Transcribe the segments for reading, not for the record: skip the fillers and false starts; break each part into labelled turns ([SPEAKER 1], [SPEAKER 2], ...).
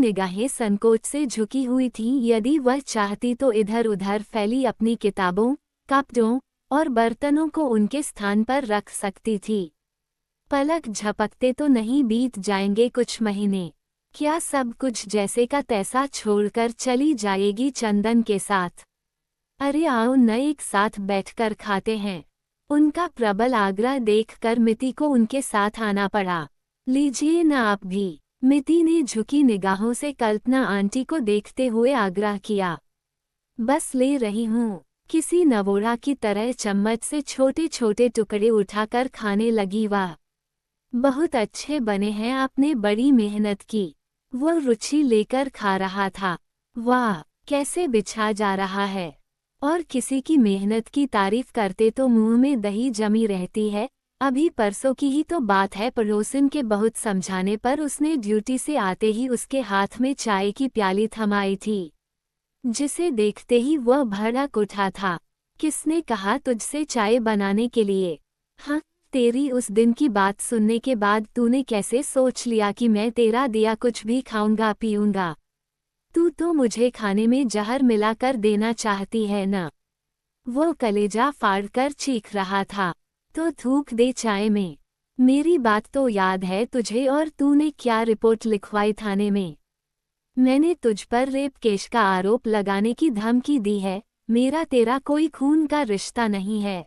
[SPEAKER 1] निगाहें संकोच से झुकी हुई थीं। यदि वह चाहती तो इधर उधर फैली अपनी किताबों, कपड़ों और बर्तनों को उनके स्थान पर रख सकती थी। पलक झपकते तो नहीं बीत जाएंगे कुछ महीने। क्या सब कुछ जैसे का तैसा छोड़कर चली जाएगी चंदन के साथ? अरे आओ न एक साथ बैठकर खाते हैं। उनका प्रबल आग्रह देखकर मिति को उनके साथ आना पड़ा। लीजिए न आप भी। मिति ने झुकी निगाहों से कल्पना आंटी को देखते हुए आग्रह किया। बस ले रही हूँ। किसी नवोढ़ा की तरह चम्मच से छोटे छोटे टुकड़े उठाकर खाने लगी वह। बहुत अच्छे बने हैं, आपने बड़ी मेहनत की। वो रुचि लेकर खा रहा था। वाह कैसे बिछा जा रहा है। और किसी की मेहनत की तारीफ करते तो मुंह में दही जमी रहती है। अभी परसों की ही तो बात है, पड़ोसन के बहुत समझाने पर उसने ड्यूटी से आते ही उसके हाथ में चाय की प्याली थमाई थी, जिसे देखते ही वह भड़क उठा था। किसने कहा तुझसे चाय बनाने के लिए? हाँ, तेरी उस दिन की बात सुनने के बाद तूने कैसे सोच लिया कि मैं तेरा दिया कुछ भी खाऊंगा पीऊंगा? तू तो मुझे खाने में जहर मिलाकर देना चाहती है न? वो कलेजा फाड़कर चीख रहा था। तो थूक दे चाय में। मेरी बात तो याद है तुझे, और तूने क्या रिपोर्ट लिखवाई थाने में? मैंने तुझ पर रेप केस का आरोप लगाने की धमकी दी है। मेरा तेरा कोई खून का रिश्ता नहीं है।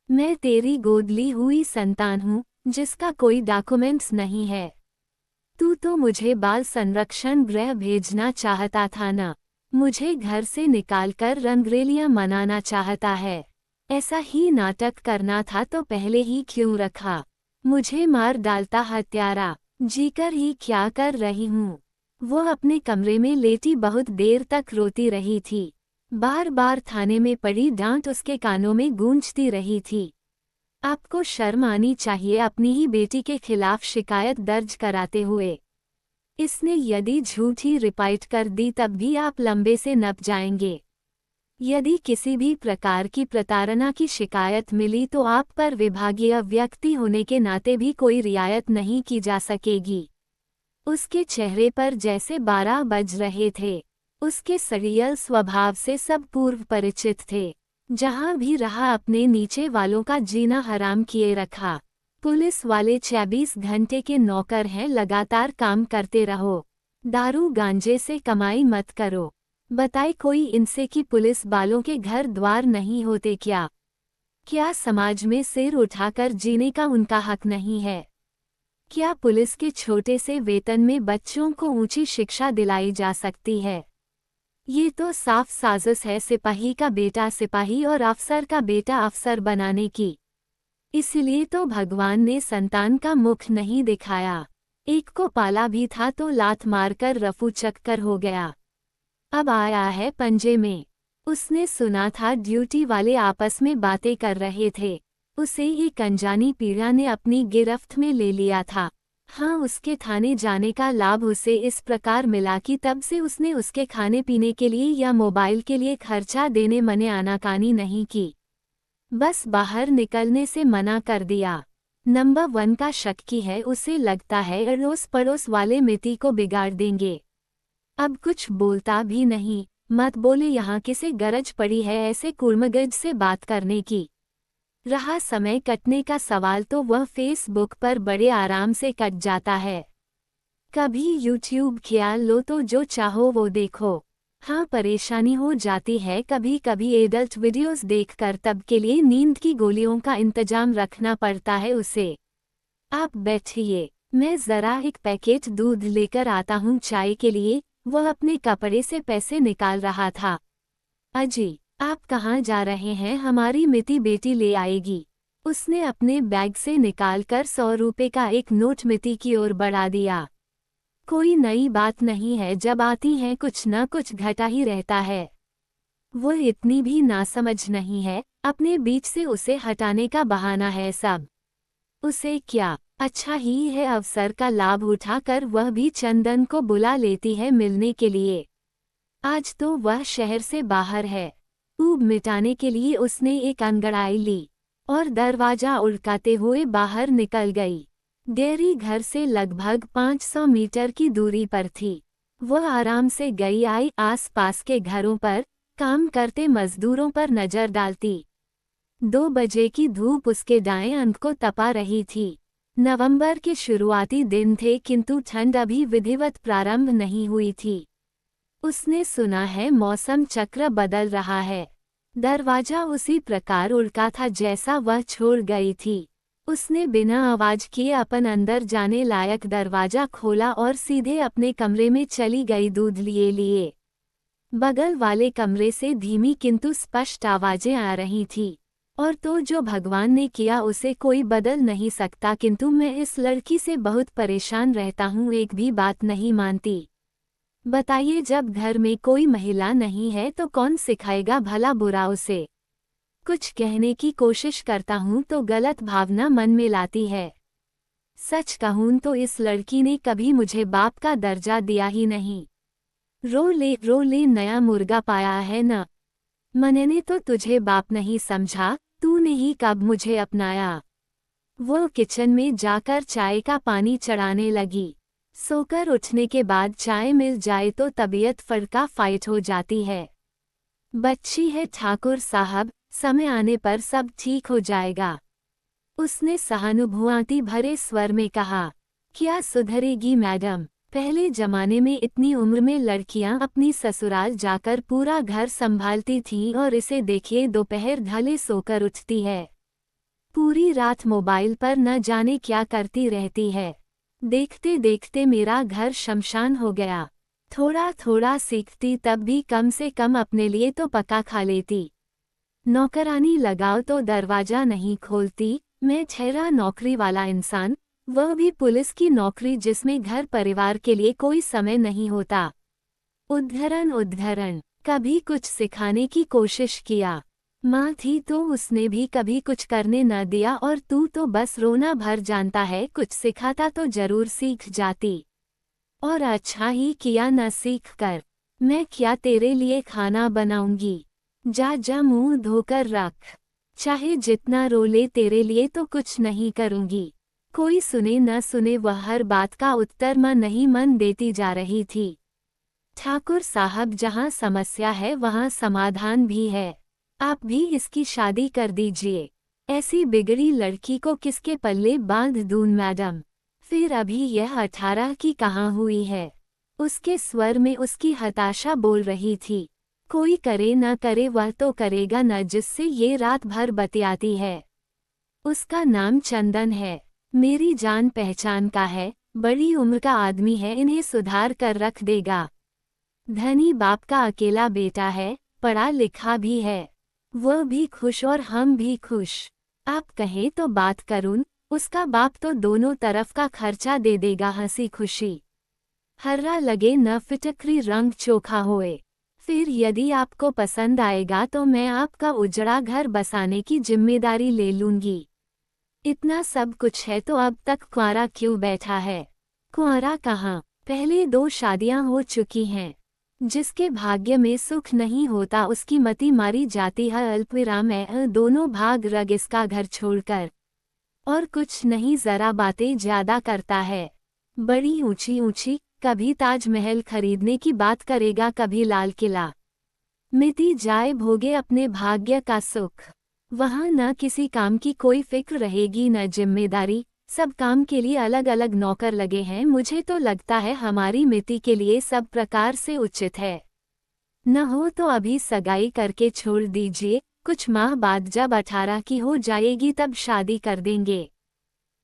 [SPEAKER 1] मैं तेरी गोद ली हुई संतान हूँ, जिसका कोई डॉक्यूमेंट्स नहीं है। तू तो मुझे बाल संरक्षण गृह भेजना चाहता था न? मुझे घर से निकालकर रंगरेलियां मनाना चाहता है। ऐसा ही नाटक करना था तो पहले ही क्यों रखा? मुझे मार डालता हत्यारा। जीकर ही क्या कर रही हूँ? वो अपने कमरे में लेटी बहुत देर तक रोती रही थी। बार बार थाने में पड़ी डांट उसके कानों में गूंजती रही थी। आपको शर्म आनी चाहिए अपनी ही बेटी के खिलाफ शिकायत दर्ज कराते हुए। इसने यदि झूठी रिपोर्ट कर दी तब भी आप लंबे से नप जाएंगे। यदि किसी भी प्रकार की प्रताड़ना की शिकायत मिली तो आप पर विभागीय व्यक्ति होने के नाते भी कोई रियायत नहीं की जा सकेगी। उसके चेहरे पर जैसे 12 बज रहे थे। उसके सड़ियल स्वभाव से सब पूर्व परिचित थे। जहां भी रहा अपने नीचे वालों का जीना हराम किए रखा। पुलिस वाले 24 घंटे के नौकर हैं, लगातार काम करते रहो। दारू गांजे से कमाई मत करो। बताए कोई इनसे कि पुलिस वालों के घर द्वार नहीं होते क्या? क्या समाज में सिर उठाकर जीने का उनका हक नहीं है? क्या पुलिस के छोटे से वेतन में बच्चों को ऊंची शिक्षा दिलाई जा सकती है? ये तो साफ साजिश है सिपाही का बेटा सिपाही और अफसर का बेटा अफसर बनाने की। इसलिए तो भगवान ने संतान का मुख नहीं दिखाया। एक को पाला भी था तो लात मारकर रफू चक्कर हो गया। अब आया है पंजे में। उसने सुना था ड्यूटी वाले आपस में बातें कर रहे थे। उसे एक अनजानी पीड़ा ने अपनी गिरफ्त में ले लिया था। हाँ, उसके थाने जाने का लाभ उसे इस प्रकार मिला कि तब से उसने उसके खाने पीने के लिए या मोबाइल के लिए खर्चा देने मने आनाकानी नहीं की। बस बाहर निकलने से मना कर दिया। नंबर 1 का शक्की है, उसे लगता है अड़ोस पड़ोस वाले मिति को बिगाड़ देंगे। अब कुछ बोलता भी नहीं। मत बोले, यहाँ किसे गरज पड़ी है ऐसे कुर्मगज से बात करने की। रहा समय कटने का सवाल तो वह फेसबुक पर बड़े आराम से कट जाता है। कभी यूट्यूब ख्याल लो तो जो चाहो वो देखो। हाँ, परेशानी हो जाती है कभी कभी एडल्ट वीडियोस देखकर, तब के लिए नींद की गोलियों का इंतजाम रखना पड़ता है उसे। आप बैठिए, मैं जरा एक पैकेट दूध लेकर आता हूँ चाय के लिए। वह अपने कपड़े से पैसे निकाल रहा था। अजी, आप कहाँ जा रहे हैं? हमारी मिति बेटी ले आएगी। उसने अपने बैग से निकालकर 100 रुपये का एक नोट मिति की ओर बढ़ा दिया। कोई नई बात नहीं है, जब आती हैं कुछ न कुछ घटा ही रहता है। वो इतनी भी नासमझ नहीं है, अपने बीच से उसे हटाने का बहाना है सब। उसे क्या अच्छा ही है, अवसर का लाभ उठाकर वह भी चंदन को बुला लेती है मिलने के लिए। आज तो वह शहर से बाहर है। ऊब मिटाने के लिए उसने एक अंगड़ाई ली और दरवाजा उड़काते हुए बाहर निकल गई। डेयरी घर से लगभग 500 मीटर की दूरी पर थी। वह आराम से गई आई आस-पास के घरों पर काम करते मजदूरों पर नजर डालती। 2 बजे की धूप उसके दाएं अंक को तपा रही थी। नवंबर के शुरुआती दिन थे किंतु ठंड अभी विधिवत प्रारंभ नहीं हुई थी। उसने सुना है मौसम चक्र बदल रहा है। दरवाजा उसी प्रकार उल्का था जैसा वह छोड़ गई थी। उसने बिना आवाज किए अपन अंदर जाने लायक दरवाजा खोला और सीधे अपने कमरे में चली गई दूध लिए। बगल वाले कमरे से धीमी किंतु स्पष्ट आवाजें आ रही थीं। और तो जो भगवान ने किया उसे कोई बदल नहीं सकता, किंतु मैं इस लड़की से बहुत परेशान रहता हूँ, एक भी बात नहीं मानती। बताइए, जब घर में कोई महिला नहीं है तो कौन सिखाएगा भला बुरा उसे। कुछ कहने की कोशिश करता हूँ तो गलत भावना मन में लाती है। सच कहूँ तो इस लड़की ने कभी मुझे बाप का दर्जा दिया ही नहीं। रो ले नया मुर्गा पाया है न। मैंने तो तुझे बाप नहीं समझा, तूने ही कब मुझे अपनाया। वो किचन में जाकर चाय का पानी चढ़ाने लगी। सोकर उठने के बाद चाय मिल जाए तो तबीयत फड़का फाइट हो जाती है। बच्ची है ठाकुर साहब, समय आने पर सब ठीक हो जाएगा। उसने सहानुभूति भरे स्वर में कहा। क्या सुधरेगी मैडम? पहले जमाने में इतनी उम्र में लड़कियां अपनी ससुराल जाकर पूरा घर संभालती थीं और इसे देखिए दोपहर ढले सोकर उठती है। पूरी रात मोबाइल पर न जाने क्या करती रहती है। देखते देखते मेरा घर शमशान हो गया। थोड़ा थोड़ा सीखती तब भी कम से कम अपने लिए तो पका खा लेती। नौकरानी लगाओ तो दरवाजा नहीं खोलती। मैं ठहरा नौकरी वाला इंसान, वह भी पुलिस की नौकरी जिसमें घर परिवार के लिए कोई समय नहीं होता। उद्धरण कभी कुछ सिखाने की कोशिश किया। माँ थी तो उसने भी कभी कुछ करने न दिया और तू तो बस रोना भर जानता है, कुछ सिखाता तो जरूर सीख जाती। और अच्छा ही किया न सीख कर। मैं क्या तेरे लिए खाना बनाऊंगी? जा मुंह धोकर रख। चाहे जितना रो ले तेरे लिए तो कुछ नहीं करूंगी। कोई सुने न सुने वह हर बात का उत्तर मन देती जा रही थी। ठाकुर साहब, जहाँ समस्या है वहाँ समाधान भी है। आप भी इसकी शादी कर दीजिए। ऐसी बिगड़ी लड़की को किसके पल्ले बांध दूं मैडम? फिर अभी यह 18 की कहाँ हुई है? उसके स्वर में उसकी हताशा बोल रही थी। कोई करे न करे वह तो करेगा न जिससे ये रात भर बतियाती है। उसका नाम चंदन है। मेरी जान पहचान का है, बड़ी उम्र का आदमी है, इन्हें सुधार कर रख देगा। धनी बाप का अकेला बेटा है, पढ़ा लिखा भी है। वह भी खुश और हम भी खुश। आप कहें तो बात करूं, उसका बाप तो दोनों तरफ का खर्चा दे देगा हंसी खुशी। हर्रा लगे न फिटकरी रंग चोखा होए। फिर यदि आपको पसंद आएगा तो मैं आपका उजड़ा घर बसाने की जिम्मेदारी ले लूंगी। इतना सब कुछ है तो अब तक कुंवारा क्यों बैठा है? कुंवारा कहाँ, पहले 2 शादियां हो चुकी हैं। जिसके भाग्य में सुख नहीं होता उसकी मति मारी जाती है। अल्पविराम है, दोनों भाग रग इसका घर छोड़कर। और कुछ नहीं, जरा बातें ज्यादा करता है। बड़ी ऊंची ऊंची, कभी ताजमहल खरीदने की बात करेगा, कभी लाल किला। मिटी जाए भोगे अपने भाग्य का सुख। वहाँ न किसी काम की कोई फिक्र रहेगी न जिम्मेदारी। सब काम के लिए अलग अलग नौकर लगे हैं। मुझे तो लगता है हमारी मिति के लिए सब प्रकार से उचित है। न हो तो अभी सगाई करके छोड़ दीजिए, कुछ माह बाद जब 18 की हो जाएगी तब शादी कर देंगे।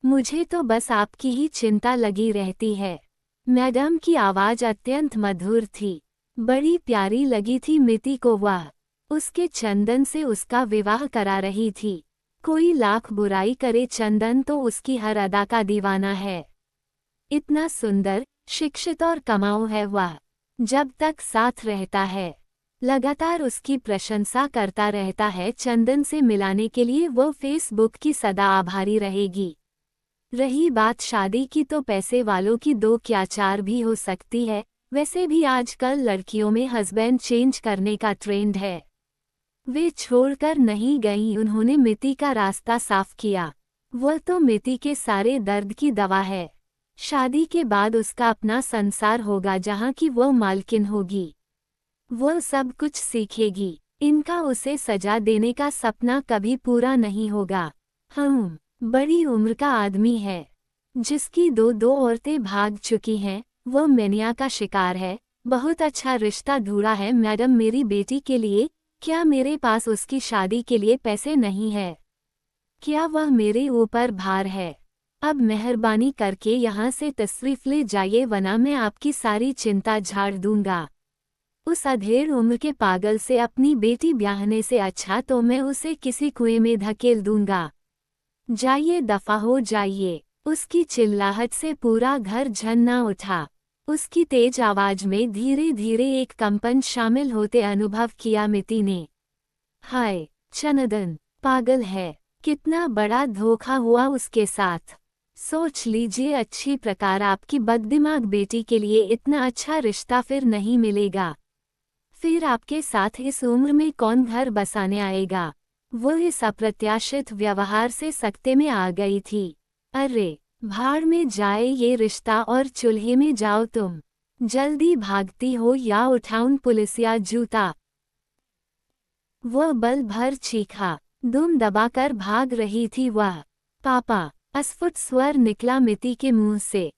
[SPEAKER 1] मुझे तो बस आपकी ही चिंता लगी रहती है। मैडम की आवाज अत्यंत मधुर थी। बड़ी प्यारी लगी थी मिति को वह। उसके चंदन से उसका विवाह करा रही थी। कोई लाख बुराई करे, चंदन तो उसकी हर अदा का दीवाना है। इतना सुंदर, शिक्षित और कमाऊ है वह। जब तक साथ रहता है लगातार उसकी प्रशंसा करता रहता है। चंदन से मिलाने के लिए वो फेसबुक की सदा आभारी रहेगी। रही बात शादी की तो पैसे वालों की 2 क्या 4 भी हो सकती है। वैसे भी आजकल लड़कियों में हस्बैंड चेंज करने का ट्रेंड है। वे छोड़कर नहीं गईं, उन्होंने मिति का रास्ता साफ किया। वह तो मिति के सारे दर्द की दवा है। शादी के बाद उसका अपना संसार होगा जहाँ की वो मालकिन होगी। वो सब कुछ सीखेगी। इनका उसे सजा देने का सपना कभी पूरा नहीं होगा। बड़ी उम्र का आदमी है जिसकी दो औरतें भाग चुकी हैं, वो मैनिया का शिकार है। बहुत अच्छा रिश्ता ढूंढा है मैडम मेरी बेटी के लिए। क्या मेरे पास उसकी शादी के लिए पैसे नहीं है? क्या वह मेरे ऊपर भार है? अब मेहरबानी करके यहाँ से तशरीफ ले जाइए वरना मैं आपकी सारी चिंता झाड़ दूंगा। उस अधेड़ उम्र के पागल से अपनी बेटी ब्याहने से अच्छा तो मैं उसे किसी कुएं में धकेल दूंगा। जाइए दफा हो जाइए। उसकी चिल्लाहट से पूरा घर झन्ना उठा। उसकी तेज आवाज में धीरे धीरे एक कंपन शामिल होते अनुभव किया मिति ने। हाय चंदन पागल है। कितना बड़ा धोखा हुआ उसके साथ। सोच लीजिए अच्छी प्रकार आपकी बददिमाग बेटी के लिए इतना अच्छा रिश्ता फिर नहीं मिलेगा। फिर आपके साथ इस उम्र में कौन घर बसाने आएगा? वो इस अप्रत्याशित व्यवहार से सकते में आ गई थी। अरे भाड़ में जाए ये रिश्ता और चूल्हे में जाओ तुम। जल्दी भागती हो या उठाऊं पुलिस या जूता? वह बल भर चीखा। दुम दबाकर भाग रही थी वह। पापा, अस्फुट स्वर निकला मिति के मुंह से।